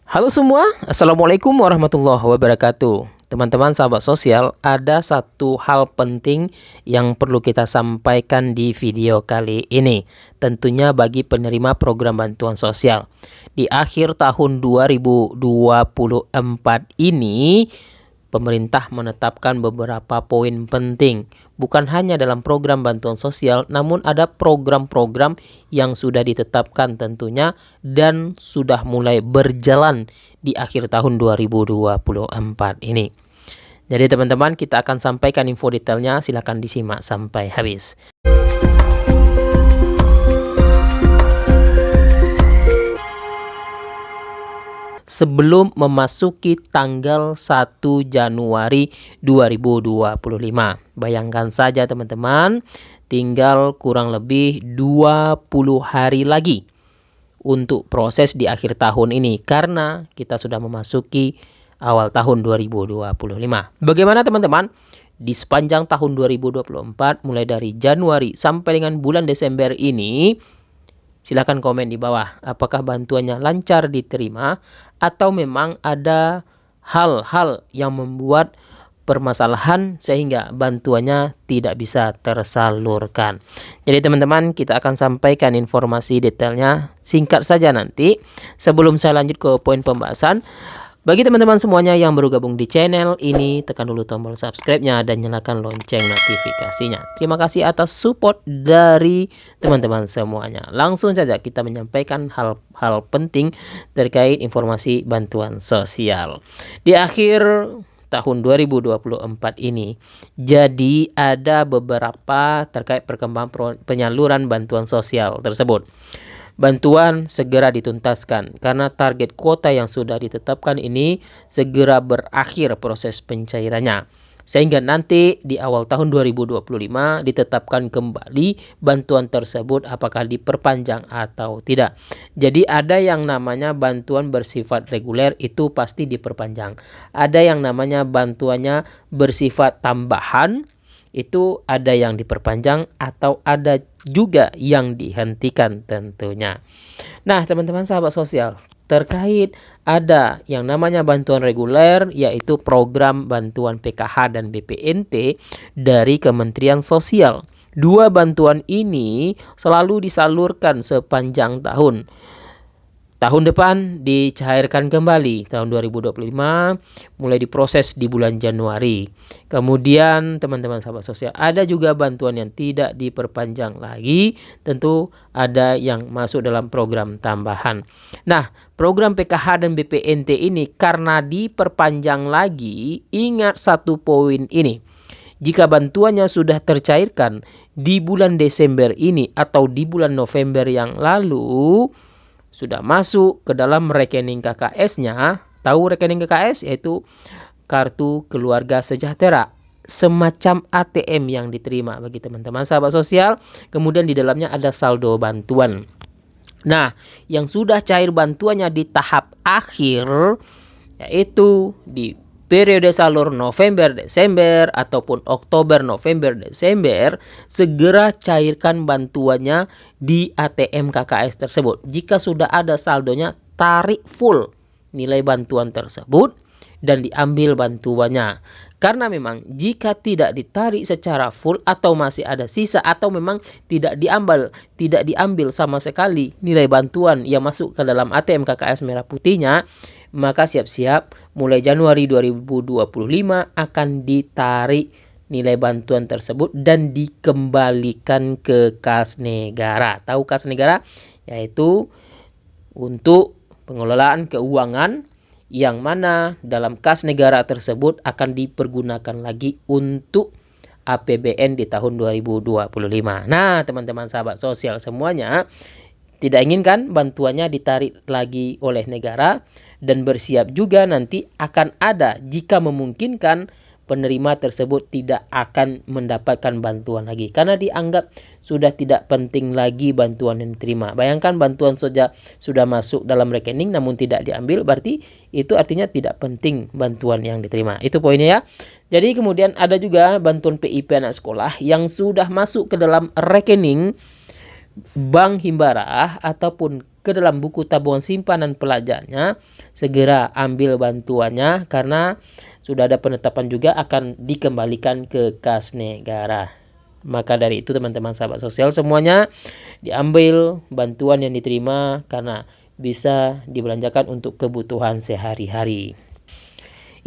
Halo semua, Assalamualaikum warahmatullahi wabarakatuh. Teman-teman sahabat sosial, ada satu hal penting yang perlu kita sampaikan di video kali ini. Tentunya bagi penerima program bantuan sosial. Di akhir tahun 2024 ini, pemerintah menetapkan beberapa poin penting. Bukan hanya dalam program bantuan sosial, namun ada program-program yang sudah ditetapkan tentunya dan sudah mulai berjalan di akhir tahun 2024 ini. Jadi teman-teman, kita akan sampaikan info detailnya, silakan disimak sampai habis. Sebelum memasuki tanggal 1 Januari 2025. Bayangkan saja teman-teman, tinggal kurang lebih 20 hari lagi untuk proses di akhir tahun ini karena kita sudah memasuki awal tahun 2025. Bagaimana teman-teman? Di sepanjang tahun 2024 mulai dari Januari sampai dengan bulan Desember ini, silakan komen di bawah, apakah bantuannya lancar diterima atau memang ada hal-hal yang membuat permasalahan sehingga bantuannya tidak bisa tersalurkan. Jadi teman-teman, kita akan sampaikan informasi detailnya singkat saja nanti. Sebelum saya lanjut ke poin pembahasan, bagi teman-teman semuanya yang baru gabung di channel ini, tekan dulu tombol subscribe-nya dan nyalakan lonceng notifikasinya. Terima kasih atas support dari teman-teman semuanya. Langsung saja kita menyampaikan hal-hal penting terkait informasi bantuan sosial. Di akhir tahun 2024 ini, jadi ada beberapa terkait perkembangan penyaluran bantuan sosial tersebut. Bantuan segera dituntaskan karena target kuota yang sudah ditetapkan ini segera berakhir proses pencairannya. Sehingga nanti di awal tahun 2025 ditetapkan kembali bantuan tersebut apakah diperpanjang atau tidak. Jadi ada yang namanya bantuan bersifat reguler itu pasti diperpanjang. Ada yang namanya bantuannya bersifat tambahan, itu ada yang diperpanjang atau ada juga yang dihentikan tentunya. Nah teman-teman sahabat sosial, terkait ada yang namanya bantuan reguler, yaitu program bantuan PKH dan BPNT dari Kementerian Sosial. Dua bantuan ini selalu disalurkan sepanjang tahun. Tahun depan dicairkan kembali tahun 2025, mulai diproses di bulan Januari. Kemudian teman-teman sahabat sosial, ada juga bantuan yang tidak diperpanjang lagi, tentu ada yang masuk dalam program tambahan. Nah, program PKH dan BPNT ini karena diperpanjang lagi, ingat satu poin ini. Jika bantuannya sudah tercairkan di bulan Desember ini atau di bulan November yang lalu, sudah masuk ke dalam rekening KKS-nya. Tahu rekening KKS? Yaitu kartu keluarga sejahtera, semacam ATM yang diterima bagi teman-teman sahabat sosial. Kemudian di dalamnya ada saldo bantuan. Nah, yang sudah cair bantuannya di tahap akhir, yaitu di periode salur November-Desember ataupun Oktober-November-Desember, segera cairkan bantuannya di ATM KKS tersebut. Jika sudah ada saldonya, tarik full nilai bantuan tersebut dan diambil bantuannya. Karena memang jika tidak ditarik secara full atau masih ada sisa atau memang tidak diambil sama sekali nilai bantuan yang masuk ke dalam ATM KKS merah putihnya, maka siap-siap mulai Januari 2025 akan ditarik nilai bantuan tersebut dan dikembalikan ke kas negara. Tahu kas negara? Yaitu untuk pengelolaan keuangan yang mana dalam kas negara tersebut akan dipergunakan lagi untuk APBN di tahun 2025. Nah, teman-teman sahabat sosial semuanya, tidak inginkan bantuannya ditarik lagi oleh negara dan bersiap juga nanti akan ada jika memungkinkan penerima tersebut tidak akan mendapatkan bantuan lagi karena dianggap sudah tidak penting lagi bantuan yang diterima. Bayangkan bantuan saja sudah masuk dalam rekening namun tidak diambil, berarti itu artinya tidak penting bantuan yang diterima. Itu poinnya ya. Jadi kemudian ada juga bantuan PIP anak sekolah yang sudah masuk ke dalam rekening Bank Himbara ataupun ke dalam buku tabungan simpanan pelajarnya, segera ambil bantuannya karena sudah ada penetapan juga akan dikembalikan ke kas negara. Maka dari itu teman-teman sahabat sosial semuanya, diambil bantuan yang diterima karena bisa dibelanjakan untuk kebutuhan sehari-hari.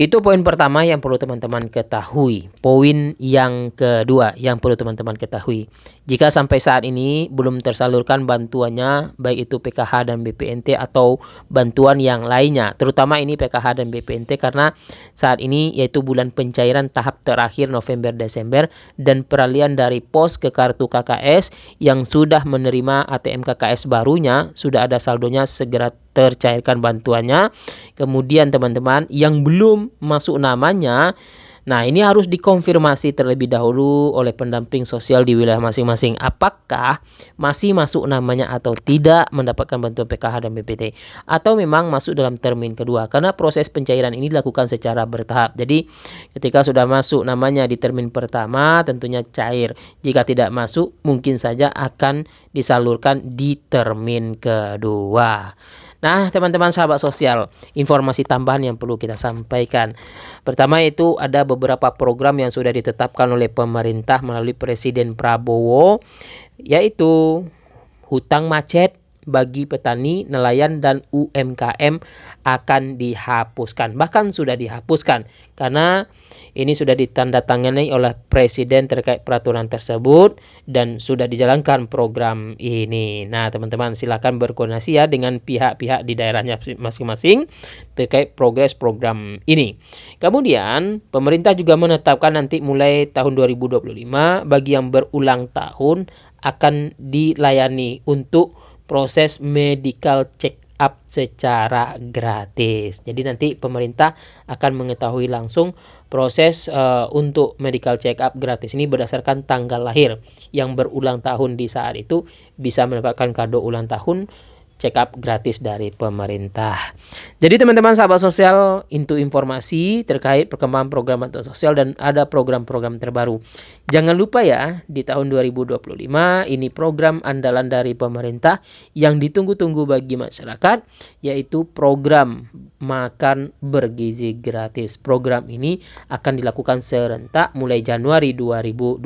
Itu poin pertama yang perlu teman-teman ketahui. Poin yang kedua yang perlu teman-teman ketahui. Jika sampai saat ini belum tersalurkan bantuannya, baik itu PKH dan BPNT atau bantuan yang lainnya, terutama ini PKH dan BPNT karena saat ini yaitu bulan pencairan tahap terakhir November-Desember dan peralihan dari pos ke kartu KKS yang sudah menerima ATM KKS barunya, sudah ada saldonya, segera tercairkan bantuannya. Kemudian teman-teman yang belum masuk namanya, nah ini harus dikonfirmasi terlebih dahulu oleh pendamping sosial di wilayah masing-masing apakah masih masuk namanya atau tidak mendapatkan bantuan PKH dan BPT, atau memang masuk dalam termin kedua, karena proses pencairan ini dilakukan secara bertahap. Jadi ketika sudah masuk namanya di termin pertama tentunya cair, jika tidak masuk mungkin saja akan disalurkan di termin kedua. Nah, teman-teman sahabat sosial, informasi tambahan yang perlu kita sampaikan. Pertama itu ada beberapa program yang sudah ditetapkan oleh pemerintah melalui Presiden Prabowo, yaitu hutang macet bagi petani, nelayan, dan UMKM akan dihapuskan. Bahkan sudah dihapuskan karena ini sudah ditandatangani oleh Presiden terkait peraturan tersebut dan sudah dijalankan program ini. Nah, teman-teman silakan berkoordinasi ya dengan pihak-pihak di daerahnya masing-masing terkait progres program ini. Kemudian, pemerintah juga menetapkan nanti mulai tahun 2025 bagi yang berulang tahun akan dilayani untuk proses medical check up secara gratis. Jadi nanti pemerintah akan mengetahui langsung proses untuk medical check up gratis ini berdasarkan tanggal lahir. Yang berulang tahun di saat itu bisa mendapatkan kado ulang tahun check up gratis dari pemerintah. Jadi teman-teman sahabat sosial, itu informasi terkait perkembangan program bantuan sosial dan ada program-program terbaru. Jangan lupa ya, di tahun 2025 ini program andalan dari pemerintah yang ditunggu-tunggu bagi masyarakat, yaitu program makan bergizi gratis. Program ini akan dilakukan serentak mulai Januari 2025.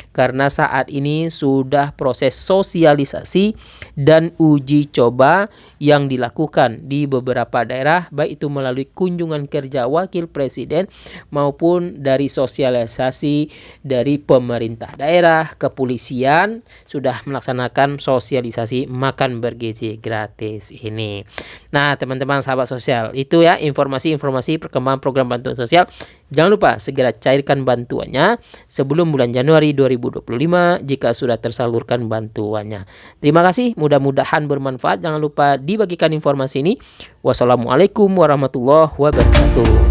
Karena saat ini sudah proses sosialisasi dan uji coba yang dilakukan di beberapa daerah, baik itu melalui kunjungan kerja wakil presiden maupun dari sosialisasi dari pemerintah daerah, kepolisian sudah melaksanakan sosialisasi makan bergizi gratis ini. Nah, teman-teman sahabat sosial, itu ya informasi-informasi perkembangan program bantuan sosial. Jangan lupa segera cairkan bantuannya sebelum bulan Januari 2025 jika sudah tersalurkan bantuannya. Terima kasih, mudah-mudahan bermanfaat. Jangan lupa dibagikan informasi ini. Wassalamualaikum warahmatullahi wabarakatuh.